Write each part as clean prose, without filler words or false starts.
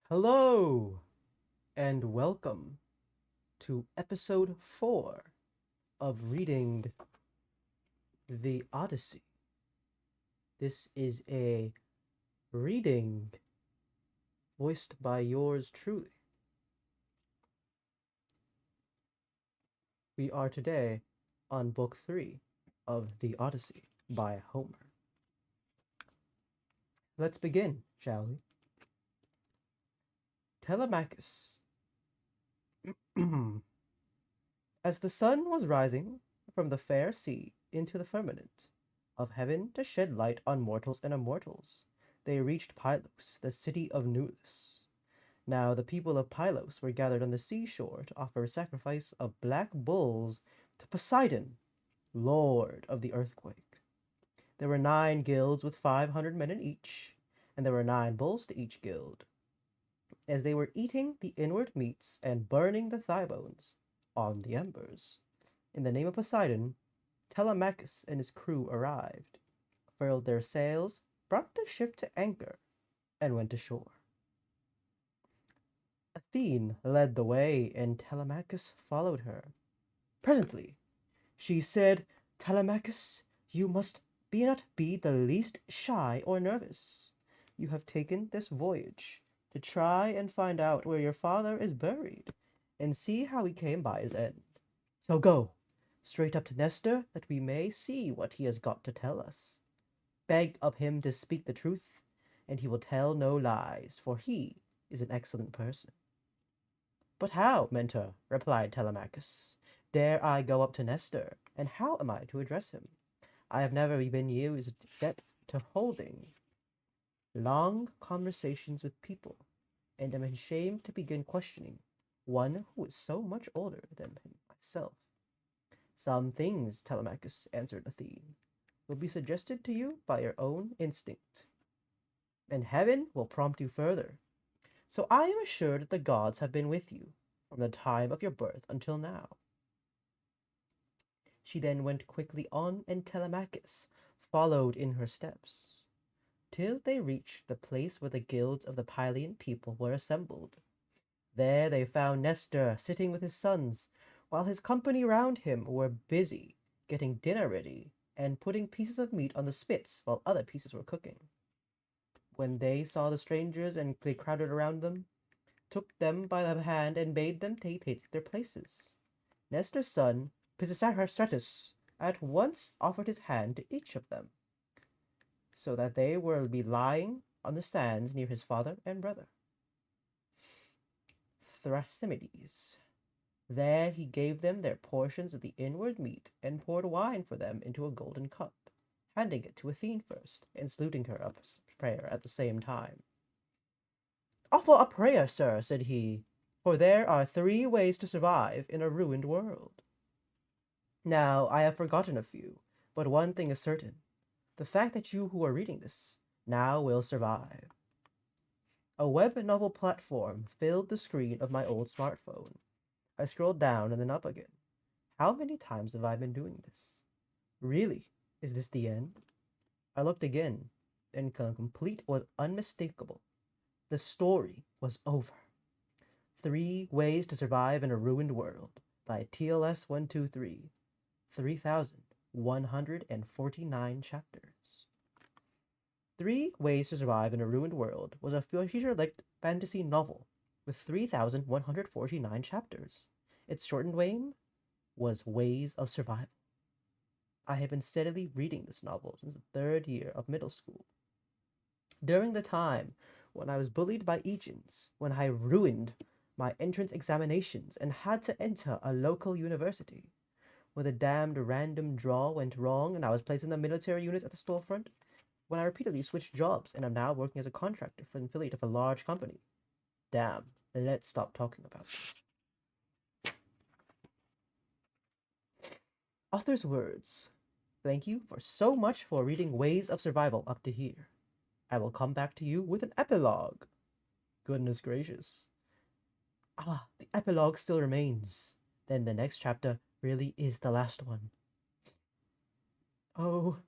Hello and welcome to episode 4 of reading the Odyssey. This is a reading voiced by yours truly. We are today on book 3 of the Odyssey by Homer. Let's begin, shall we? Telemachus. As the sun was rising from the fair sea into the firmament of heaven to shed light on mortals and immortals, they reached Pylos, the city of Nulus. Now the people of Pylos were gathered on the seashore to offer a sacrifice of black bulls to Poseidon, lord of the earthquake. There were 9 guilds with 500 men in each, and there were 9 bulls to each guild. As they were eating the inward meats and burning the thigh bones on the embers, in the name of Poseidon, Telemachus and his crew arrived, furled their sails, brought the ship to anchor, and went ashore. Athene led the way, and Telemachus followed her. Presently, she said, Telemachus, you must not be the least shy or nervous. You have taken this voyage to try and find out where your father is buried, and see how he came by his end. So go straight up to Nestor, that we may see what he has got to tell us. Beg of him to speak the truth, and he will tell no lies, for he is an excellent person. But how, Mentor, replied Telemachus, dare I go up to Nestor, and how am I to address him? I have never been used yet to holding long conversations with people, and am ashamed to begin questioning one who is so much older than myself. Some things, Telemachus, answered Athene, will be suggested to you by your own instinct, and heaven will prompt you further. So I am assured that the gods have been with you from the time of your birth until now. She then went quickly on, and Telemachus followed in her steps, till they reached the place where the guilds of the Pylian people were assembled. There they found Nestor sitting with his sons, while his company round him were busy getting dinner ready and putting pieces of meat on the spits while other pieces were cooking. When they saw the strangers and they crowded around them, took them by the hand and bade them take their places. Nestor's son, Pisistratus, at once offered his hand to each of them, so that they were be lying on the sands near his father and brother. Thrasymedes. There he gave them their portions of the inward meat, and poured wine for them into a golden cup, handing it to Athene first, and saluting her up prayer at the same time. Offer a prayer, sir, said he, for there are 3 ways to survive in a ruined world. Now, I have forgotten a few, but one thing is certain. The fact that you who are reading this now will survive. A web novel platform filled the screen of my old smartphone. I scrolled down and then up again. How many times have I been doing this? Really? Is this the end? I looked again, and complete was unmistakable. The story was over. 3 Ways to Survive in a Ruined World by TLS 123. 3,149 chapters. 3 Ways to Survive in a Ruined World was a feature-length fantasy novel with 3,149 chapters. Its shortened name was Ways of Survival. I have been steadily reading this novel since the 3rd year of middle school. During the time when I was bullied by Aegeans, when I ruined my entrance examinations and had to enter a local university, when the damned random draw went wrong and I was placed in the military units at the storefront, when I repeatedly switched jobs and am now working as a contractor for an affiliate of a large company. Damn, let's stop talking about this. Author's words. Thank you for so much for reading Ways of Survival up to here. I will come back to you with an epilogue. Goodness gracious. The epilogue still remains. Then the next chapter really is the last one. Oh,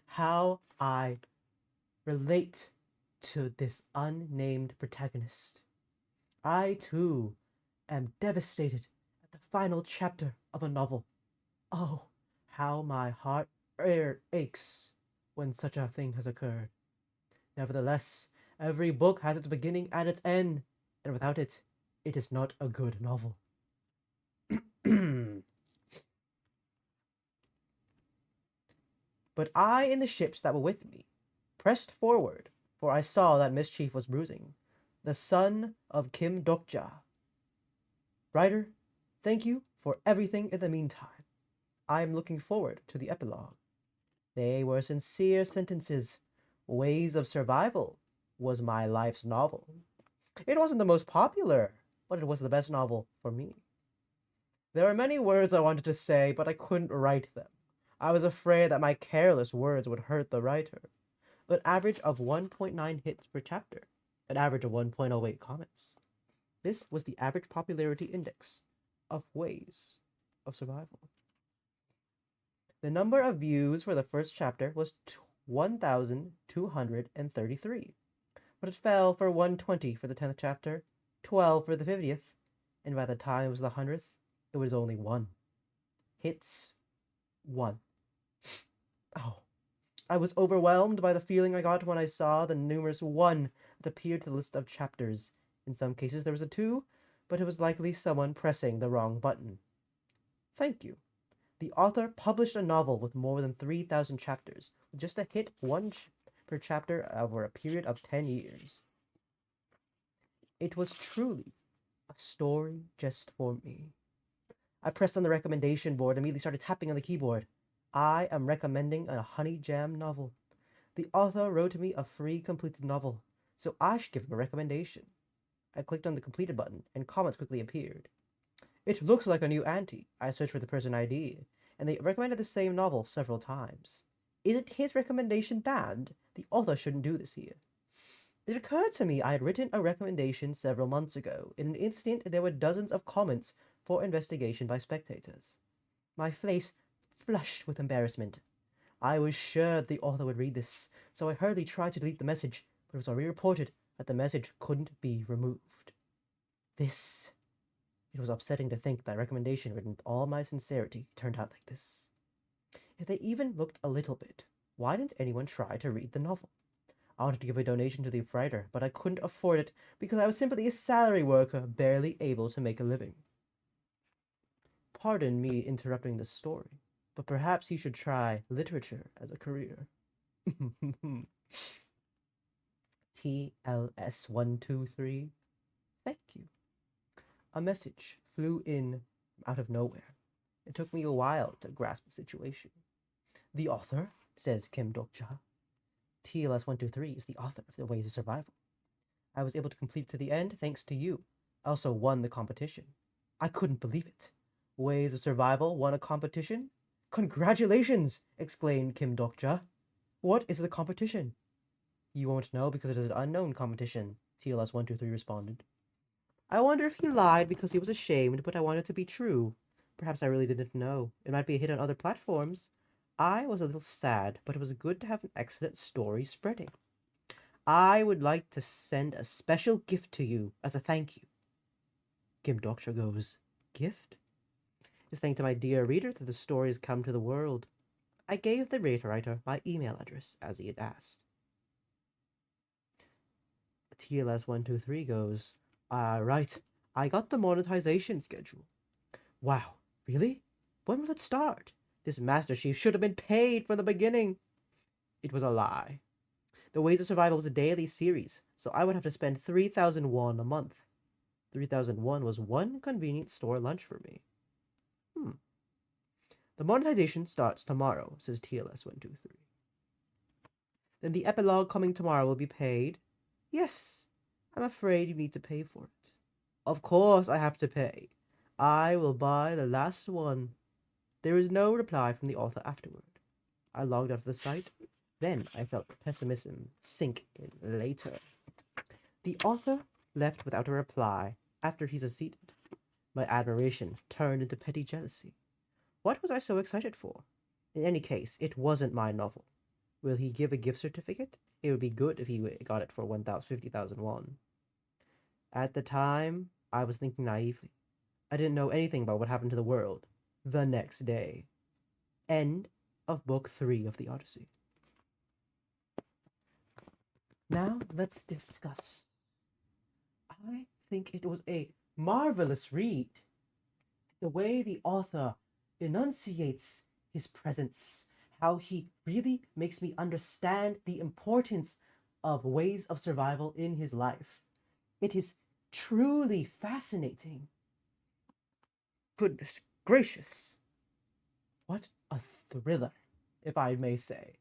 how I relate to this unnamed protagonist. I, too, am devastated at the final chapter of a novel. Oh, how my heart aches when such a thing has occurred. Nevertheless, every book has its beginning and its end, and without it, it is not a good novel. But I and the ships that were with me pressed forward, for I saw that mischief was bruising. The son of Kim Dokja. Writer, thank you for everything in the meantime. I am looking forward to the epilogue. They were sincere sentences. Ways of Survival was my life's novel. It wasn't the most popular, but it was the best novel for me. There are many words I wanted to say, but I couldn't write them. I was afraid that my careless words would hurt the writer. An average of 1.9 hits per chapter, an average of 1.08 comments. This was the average popularity index of Ways of Survival. The number of views for the first chapter was 1,233, but it fell for 120 for the 10th chapter, 12 for the 50th, and by the time it was the 100th, it was only 1. Hits 1. Oh, I was overwhelmed by the feeling I got when I saw the numerous 1 that appeared to the list of chapters. In some cases there was a 2, but it was likely someone pressing the wrong button. Thank you. The author published a novel with more than 3,000 chapters, with just a hit 1 per chapter over a period of 10 years. It was truly a story just for me. I pressed on the recommendation board and immediately started tapping on the keyboard. I am recommending a Honey Jam novel. The author wrote me a free completed novel, so I should give him a recommendation. I clicked on the completed button, and comments quickly appeared. It looks like a new auntie. I searched for the person ID, and they recommended the same novel several times. Is it his recommendation banned? The author shouldn't do this here. It occurred to me I had written a recommendation several months ago. In an instant, there were dozens of comments for investigation by spectators. My face flushed with embarrassment. I was sure the author would read this, so I hurriedly tried to delete the message, but it was already reported that the message couldn't be removed. It was upsetting to think that recommendation written with all my sincerity turned out like this. If they even looked a little bit, why didn't anyone try to read the novel? I wanted to give a donation to the writer, but I couldn't afford it because I was simply a salary worker barely able to make a living. Pardon me interrupting the story, but perhaps you should try literature as a career. TLS123, thank you. A message flew in out of nowhere. It took me a while to grasp the situation. The author, says Kim Dokja. TLS123 is the author of The Ways of Survival. I was able to complete it to the end thanks to you. I also won the competition. I couldn't believe it. Ways of Survival won a competition? Congratulations! Exclaimed Kim Dokja. What is the competition? You won't know because it is an unknown competition, TLS123 responded. I wonder if he lied because he was ashamed, but I wanted it to be true. Perhaps I really didn't know. It might be a hit on other platforms. I was a little sad, but it was good to have an excellent story spreading. I would like to send a special gift to you as a thank you. Kim Dokja goes, gift? It's thanks to my dear reader that the story has come to the world. I gave the writer my email address as he had asked. TLS123 goes, right, I got the monetization schedule. Wow, really? When will it start? This Master Chief should have been paid from the beginning. It was a lie. The Ways of Survival was a daily series, so I would have to spend 3,000 won a month. 3,000 won was one convenience store lunch for me. The monetization starts tomorrow, says TLS123. Then the epilogue coming tomorrow will be paid? Yes, I'm afraid you need to pay for it. Of course I have to pay. I will buy the last one. There is no reply from the author afterward. I logged out of the site. Then I felt pessimism sink in later. The author left without a reply after he succeeded. My admiration turned into petty jealousy. What was I so excited for? In any case, it wasn't my novel. Will he give a gift certificate? It would be good if he got it for 50,000 won. At the time, I was thinking naively. I didn't know anything about what happened to the world the next day. End of Book 3 of the Odyssey. Now let's discuss. I think it was a marvelous read. The way the author enunciates his presence, how he really makes me understand the importance of ways of survival in his life. It is truly fascinating. Goodness gracious. What a thriller, if I may say.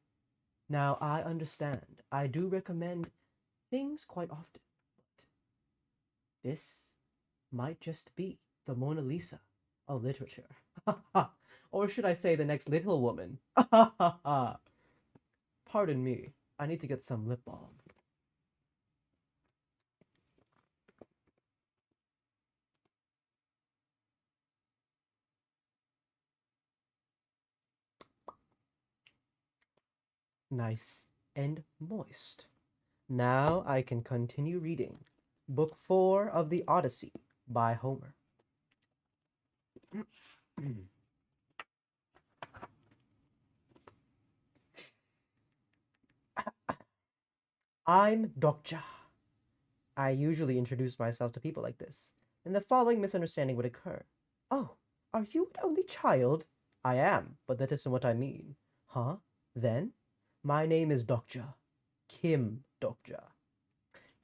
Now, I understand. I do recommend things quite often, but this might just be the Mona Lisa of literature. Or should I say the next Little Woman? Pardon me. I need to get some lip balm. Nice and moist. Now I can continue reading Book 4 of the Odyssey by Homer. I'm Dokja. I usually introduce myself to people like this, and the following misunderstanding would occur. Oh, are you an only child? I am, but that isn't what I mean. Huh? Then? My name is Dokja. Kim Dokja.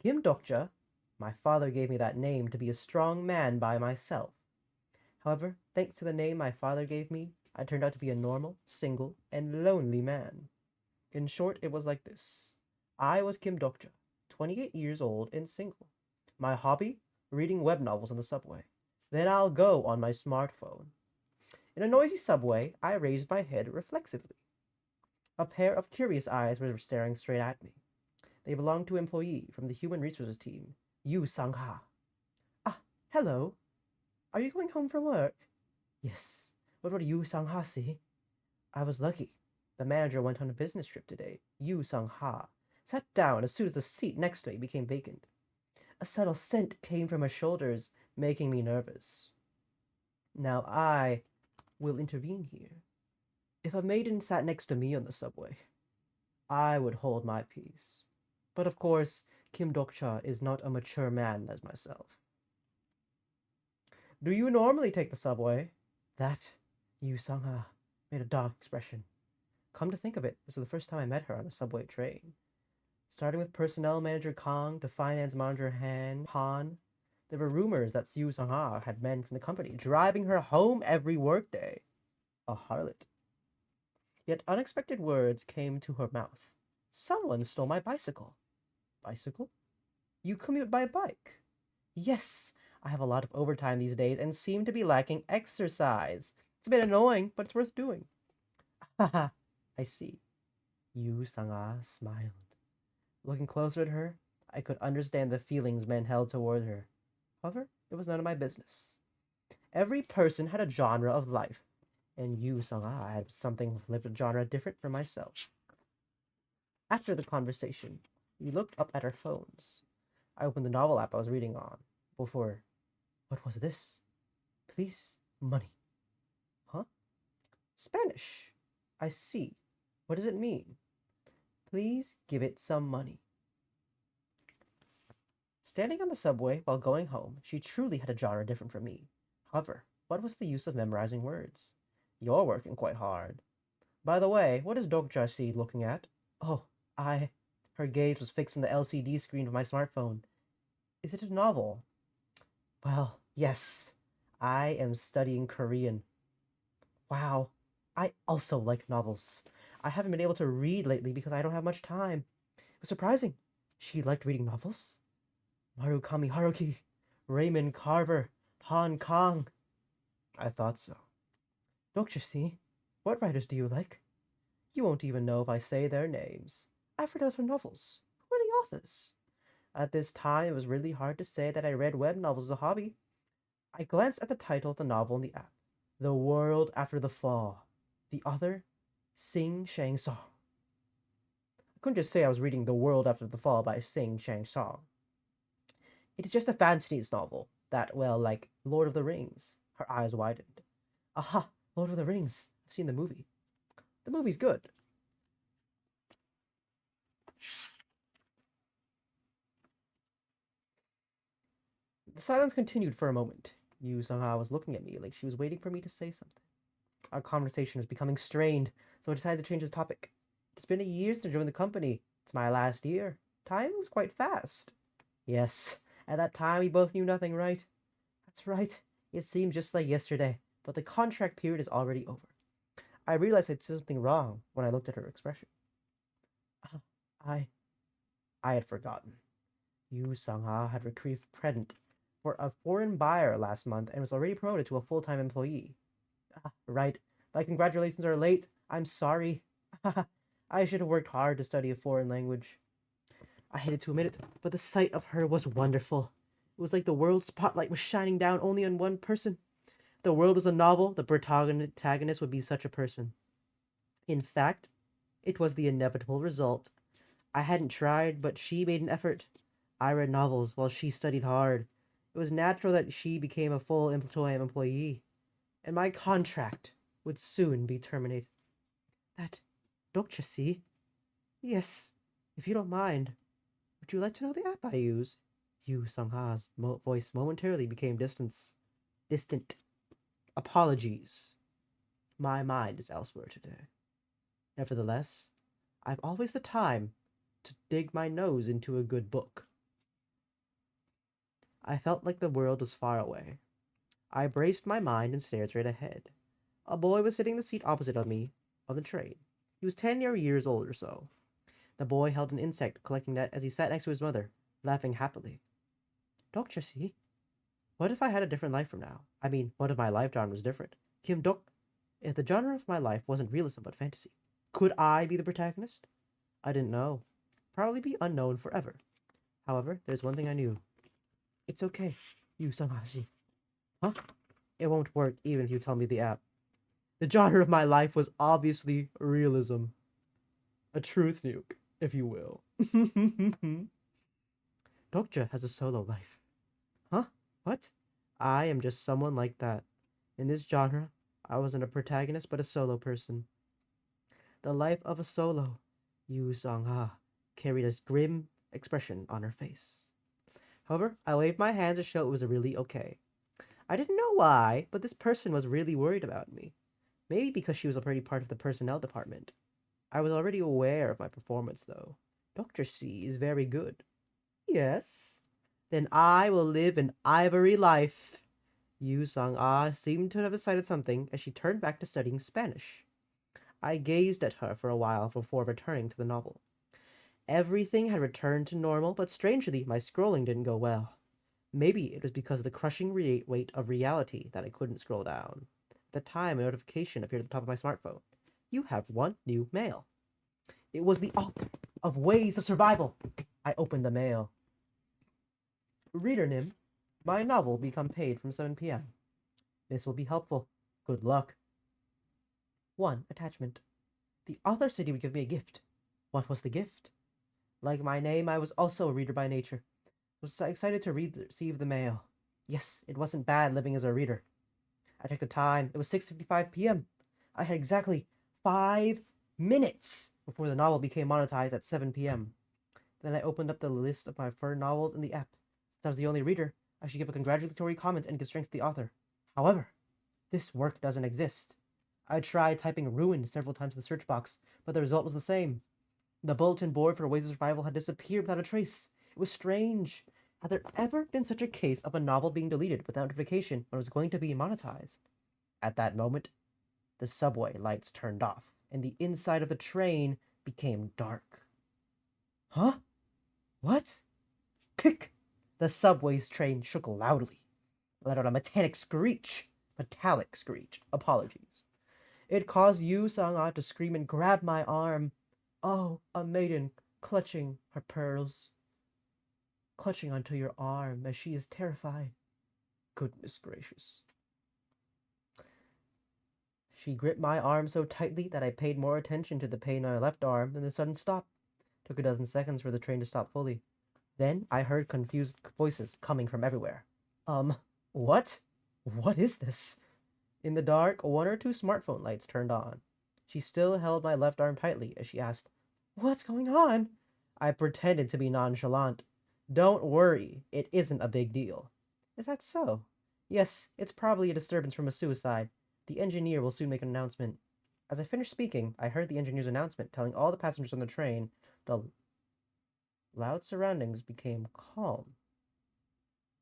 Kim Dokja. My father gave me that name to be a strong man by myself. However, thanks to the name my father gave me, I turned out to be a normal, single, and lonely man. In short, it was like this. I was Kim Dokja, 28 years old and single. My hobby? Reading web novels on the subway. Then I'll go on my smartphone. In a noisy subway, I raised my head reflexively. A pair of curious eyes were staring straight at me. They belonged to an employee from the human resources team, Yu Sang-ha. Ah, hello. Are you going home from work? Yes. What would Yu Sang-ha say? I was lucky. The manager went on a business trip today. Yu Sang-ha sat down as soon as the seat next to me became vacant. A subtle scent came from her shoulders, making me nervous. Now I will intervene here. If a maiden sat next to me on the subway, I would hold my peace. But of course, Kim Dokcha is not a mature man as myself. Do you normally take the subway? That, Yu Sang-ha made a dark expression. Come to think of it, this was the first time I met her on a subway train. Starting with personnel manager Kong to finance manager Han, there were rumors that Yu Sang-ha had men from the company driving her home every workday. A harlot. Yet unexpected words came to her mouth. Someone stole my bicycle. Bicycle? You commute by bike? Yes, I have a lot of overtime these days and seem to be lacking exercise. It's a bit annoying, but it's worth doing. Haha, I see. Yu Sang-ha smiled. Looking closer at her, I could understand the feelings men held toward her. However, it was none of my business. Every person had a genre of life, and Yu Sang-ha had something lived a genre different from myself. After the conversation, we looked up at our phones. I opened the novel app I was reading on. Before, what was this? Please, money. Huh? Spanish. I see. What does it mean? Please give it some money. Standing on the subway while going home, she truly had a genre different from me. However, what was the use of memorizing words? You're working quite hard. By the way, what is Dokja looking at? Oh, Her gaze was fixed on the LCD screen of my smartphone. Is it a novel? Well, yes. I am studying Korean. Wow. I also like novels. I haven't been able to read lately because I don't have much time. It was surprising. She liked reading novels? Marukami Haruki, Raymond Carver, Han Kang. I thought so. Don't you see? What writers do you like? You won't even know if I say their names. I've read other novels. Who are the authors? At this time, it was really hard to say that I read web novels as a hobby. I glanced at the title of the novel in the app. The World After the Fall. The author? Sing Shang Song. I couldn't just say I was reading The World After the Fall by Sing Shang Song. It is just a fantasy novel that, well, like Lord of the Rings. Her eyes widened. Aha, Lord of the Rings. I've seen the movie. The movie's good. The silence continued for a moment. Yu somehow was looking at me like she was waiting for me to say something. Our conversation was becoming strained, so I decided to change the topic. It's been a year since I joined the company. It's my last year. Time was quite fast. Yes, at that time we both knew nothing, right? That's right. It seemed just like yesterday, but the contract period is already over. I realized I'd said something wrong when I looked at her expression. Ah, I I had forgotten. Yu Sung-ha had retrieved credit for a foreign buyer last month and was already promoted to a full-time employee. Ah, right. My congratulations are late. I'm sorry. I should have worked hard to study a foreign language. I hated to admit it, but the sight of her was wonderful. It was like the world's spotlight was shining down only on one person. If the world was a novel, the protagonist would be such a person. In fact, it was the inevitable result. I hadn't tried, but she made an effort. I read novels while she studied hard. It was natural that she became a full-time employee, and my contract would soon be terminated. That, Dr. C? Yes, if you don't mind. Would you like to know the app I use? Yu Sung-ha's voice momentarily became distant. Apologies. My mind is elsewhere today. Nevertheless, I've always the time to dig my nose into a good book. I felt like the world was far away. I braced my mind and stared straight ahead. A boy was sitting in the seat opposite of me on the train. He was 10 years old or so. The boy held an insect, collecting that as he sat next to his mother, laughing happily. Dr. C, what if I had a different life from now? I mean, what if my life genre was different? If the genre of my life wasn't realism but fantasy, could I be the protagonist? I didn't know. Probably be unknown forever. However, there's one thing I knew. It's okay. You Sanghashi. Huh? It won't work even if you tell me the app. The genre of my life was obviously realism. A truth nuke, if you will. Dokja has a solo life. Huh? What? I am just someone like that. In this genre, I wasn't a protagonist but a solo person. The life of a solo. Yu Song-ha carried a grim expression on her face. However, I waved my hands to show it was really okay. I didn't know why, but this person was really worried about me. Maybe because she was already part of the personnel department. I was already aware of my performance, though. Dr. C is very good. Yes. Then I will live an ivory life. Yu Sang-ah seemed to have decided something as she turned back to studying Spanish. I gazed at her for a while before returning to the novel. Everything had returned to normal, but strangely, my scrolling didn't go well. Maybe it was because of the crushing weight of reality that I couldn't scroll down. At the time, a notification appeared at the top of my smartphone. You have one new mail. It was the op of Ways of Survival. I opened the mail. Reader Nim, my novel will become paid from 7 p.m. This will be helpful. Good luck. 1. Attachment. The author said he would give me a gift. What was the gift? Like my name, I was also a reader by nature. I was excited to receive the mail. Yes, it wasn't bad living as a reader. I checked the time. It was 6:55 p.m. I had exactly 5 minutes before the novel became monetized at 7 p.m. Then I opened up the list of my fur novels in the app. Since I was the only reader, I should give a congratulatory comment and give strength to the author. However, this work doesn't exist. I tried typing ruined several times in the search box, but the result was the same. The bulletin board for Ways of Survival had disappeared without a trace. It was strange. Had there ever been such a case of a novel being deleted without notification when it was going to be monetized? At that moment, the subway lights turned off, and the inside of the train became dark. Huh? What? Kick! The subway's train shook loudly. It let out a metallic screech. Apologies. It caused Yu Sang-ah to scream and grab my arm. Oh, a maiden clutching her pearls. Clutching onto your arm as she is terrified. Goodness gracious. She gripped my arm so tightly that I paid more attention to the pain on my left arm than the sudden stop. Took a dozen seconds for the train to stop fully. Then I heard confused voices coming from everywhere. What? What is this? In the dark, one or two smartphone lights turned on. She still held my left arm tightly as she asked, "What's going on?" I pretended to be nonchalant. "Don't worry, it isn't a big deal." "Is that so?" "Yes, it's probably a disturbance from a suicide. The engineer will soon make an announcement." As I finished speaking, I heard the engineer's announcement telling all the passengers on the train. The loud surroundings became calm.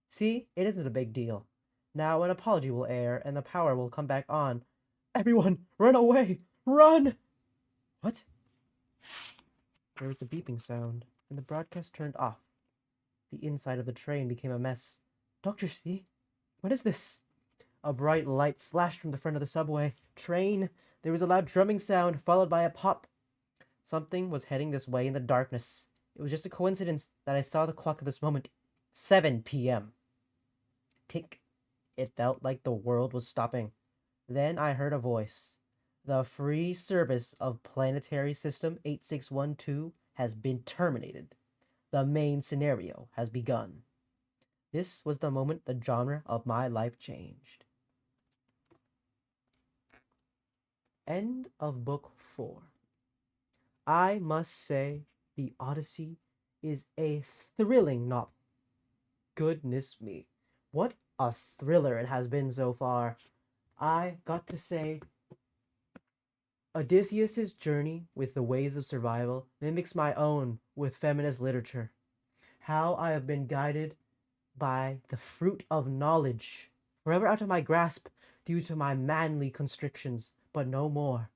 "See, it isn't a big deal. Now an apology will air and the power will come back on. Everyone, run away! Run!" What? There was a beeping sound, and the broadcast turned off. The inside of the train became a mess. "Dr. C, what is this?" A bright light flashed from the front of the subway train. There was a loud drumming sound, followed by a pop. Something was heading this way in the darkness. It was just a coincidence that I saw the clock at this moment. 7 p.m. Tick. It felt like the world was stopping. Then I heard a voice. "The free service of Planetary System 8612 has been terminated. The main scenario has begun." This was the moment the genre of my life changed. End of Book 4. I must say, The Odyssey is a thrilling novel. Goodness me, what a thriller it has been so far. I got to say, Odysseus' journey with the ways of survival mimics my own with feminist literature. How I have been guided by the fruit of knowledge, forever out of my grasp due to my manly constrictions, but no more.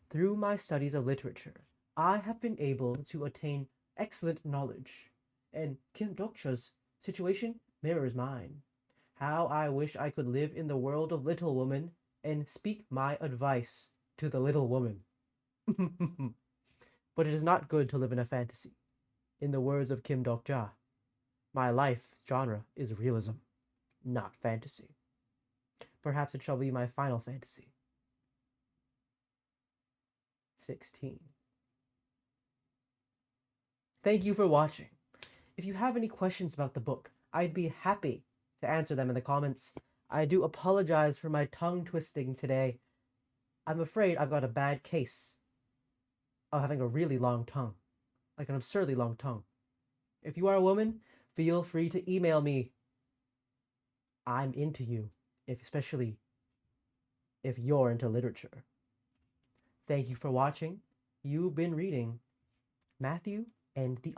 Through my studies of literature, I have been able to attain excellent knowledge, and Kim Dokcha's situation mirrors mine. How I wish I could live in the world of Little Woman and speak my advice to the little woman. But it is not good to live in a fantasy. In the words of Kim Dokcha, my life genre is realism, not fantasy. Perhaps it shall be my final fantasy. 16. Thank you for watching. If you have any questions about the book, I'd be happy to answer them in the comments. I do apologize for my tongue twisting today. I'm afraid I've got a bad case of having a really long tongue, like an absurdly long tongue. If you are a woman, feel free to email me. I'm into you, especially if you're into literature. Thank you for watching. You've been reading Matthew and the